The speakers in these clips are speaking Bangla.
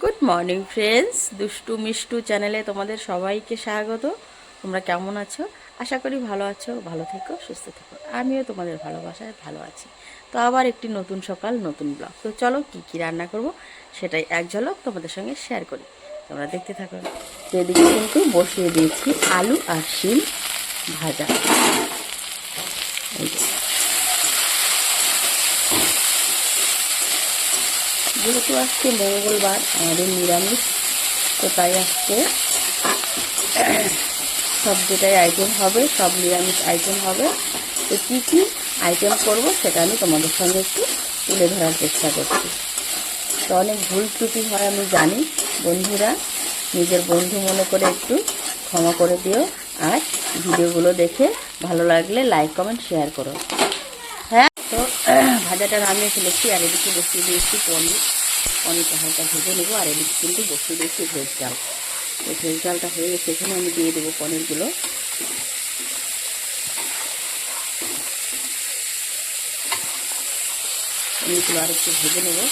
গুড মর্নিং ফ্রেন্ডস, দুষ্টু মিষ্টু চ্যানেলে তোমাদের সবাইকে স্বাগত। তোমরা কেমন আছো? আশা করি ভালো আছো, ভালো থেকো, সুস্থ থেকো। আমিও তোমাদের ভালোবাসায় ভালো আছি। তো আবার একটি নতুন সকাল, নতুন ব্লগ। তো চলো কী কী রান্না করব সেটাই এক ঝলক তোমাদের সঙ্গে শেয়ার করি, তোমরা দেখতে থাকো। তো এদিকে কিন্তু বসিয়ে দিয়েছি আলু আর শিম ভাজা। এই যে, যেহেতু আজকে মঙ্গলবার, আমাদের নিরামিষ, তো তাই আজকে সব যেটাই আইটেম হবে সব নিরামিষ আইটেম হবে। তো কী কী আইটেম করব সেটা আমি তোমাদের সঙ্গে একটু তুলে ধরার চেষ্টা করছি। তো অনেক ভুল ত্রুটি হয় আমি জানি, বন্ধুরা নিজের বন্ধু মনে করে একটু ক্ষমা করে দিও। আর ভিডিওগুলো দেখে ভালো লাগলে লাইক কমেন্ট শেয়ার করো। হ্যাঁ, তো ভাজাটা নামিয়ে ফেলেছি আর এদিকে বসিয়ে দিয়েছি পনিরটা হালকা ভেজে নেবো। আর এদিকে কিন্তু বসিয়ে দিয়েছি ভেজ ডাল। তো ভেজ ডালটা হয়ে গেছে, এখানে আমি দিয়ে দেবো পনিরগুলো। পনিরগুলো আর একটু ভেজে নেবো।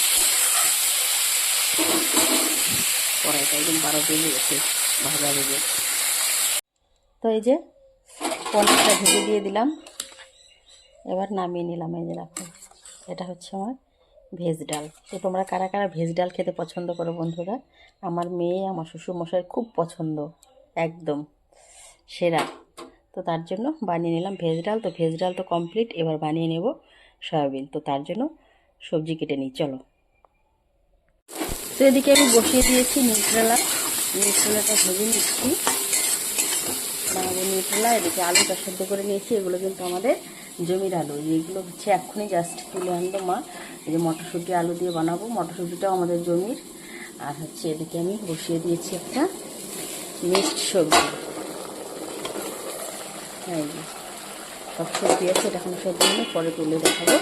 কড়াইটা একদম 12 বেজে গেছে ভাজা ভেজে। তো এই যে পনিরটা ভেজে দিয়ে দিলাম, এবার নামিয়ে নিলাম। এই যে দেখো, এটা হচ্ছে আমার ভেজ ডাল। তো তোমরা কারা কারা ভেজ ডাল খেতে পছন্দ করো বন্ধুরা? আমার মেয়ে, আমার শ্বশুরমশাইয়ের খুব পছন্দ, একদম সেরা। তো তার জন্য বানিয়ে নিলাম ভেজ ডাল। তো ভেজ ডাল তো কমপ্লিট, এবার বানিয়ে নেব সয়াবিন। তো তার জন্য সবজি কেটে নিই, চলো। তো এদিকে আমি বসিয়ে দিয়েছি নিউট্রেলাটা ভেজে নিচ্ছি, বানাবো নিউট্রেলা। এদিকে আলুটা সেদ্ধ করে নিয়েছি। এগুলো কিন্তু আমাদের জমির আলু, এগুলো হচ্ছে এক্ষুনি জাস্ট তুলে আনলো মা। এই যে মটরশুঁটি আলু দিয়ে বানাবো, মটরশুঁটিটাও আমাদের জমির। আর হচ্ছে এদিকে আমি বসিয়ে দিয়েছি একটা মিক্সড সবজি। হ্যাঁ, এই যে সব সবজি আছে, এটা কোনো সবজি নিয়ে পরে তুলে দেখাবো।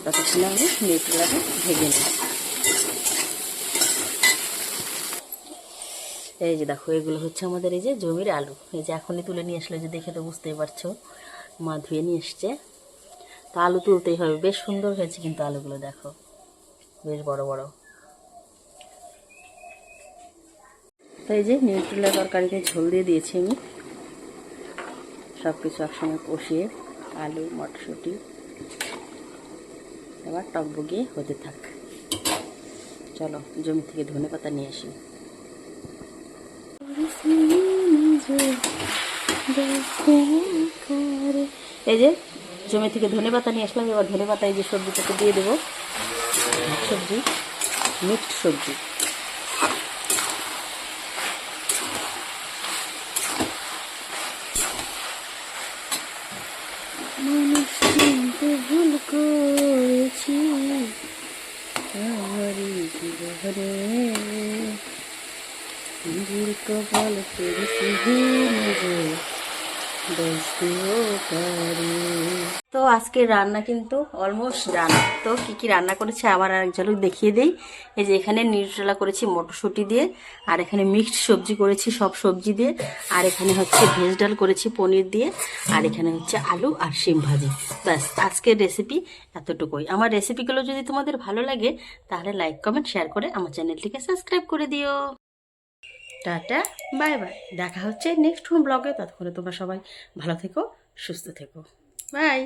ততক্ষণে আমি নিউট্রেলাটা ভেজে নিই। এই যে দেখো, এগুলো হচ্ছে আমাদের এই যে জমির আলু। এই যে এখনই তুলে নিয়ে আসলে, যে দেখে তো বুঝতেই পারছো মা ধুয়ে নিয়ে এসছে। তা আলু তুলতেই হবে, বেশ সুন্দর হয়েছে কিন্তু আলুগুলো দেখো, বেশ বড় বড়। তো এই যে নিউট্রেলা তরকারিতে ঝোল দিয়ে দিয়েছি আমি, সব কিছু একসঙ্গে কষিয়ে, আলু মটরশুঁটি। এবার টকবগিয়ে হতে থাক। চলো জমি থেকে ধনেপাতা নিয়ে আসি। এই যে জমি থেকে ধনেপাতা নিয়ে আসলাম। এবার ধনেপাতা এই যে সবজিটাকে দিয়ে দেবো। সবজি, মিক্সড সবজি। মানুষ চিনতে ভুল করেছি আমারই জীবনে, নিজের কপাল করেছি নিজে বুঝতেও পারি। তো আজকে রান্না কিন্তু অলমোস্ট ডান। তো কি কি রান্না করেছি আবার আর এক ঝলক দেখিয়ে দেই। এই যে এখানে নিউট্রেলা করেছি মটরশুঁটি দিয়ে, আর এখানে মিক্সড সবজি করেছি সব সবজি দিয়ে, আর এখানে হচ্ছে ভেজ ডাল করেছি পনির দিয়ে, আর এখানে হচ্ছে আলু আর শিম ভাজি। ব্যাস, আজকের রেসিপি এতটুকুই। আমার রেসিপিগুলো যদি তোমাদের ভালো লাগে তাহলে লাইক কমেন্ট শেয়ার করে আমার চ্যানেলটিকে সাবস্ক্রাইব করে দিও। টাটা, বাই বাই, দেখা হচ্ছে নেক্সট ব্লগে। ততক্ষণে তোমরা সবাই ভালো থেকো, সুস্থ থেকো, বাই।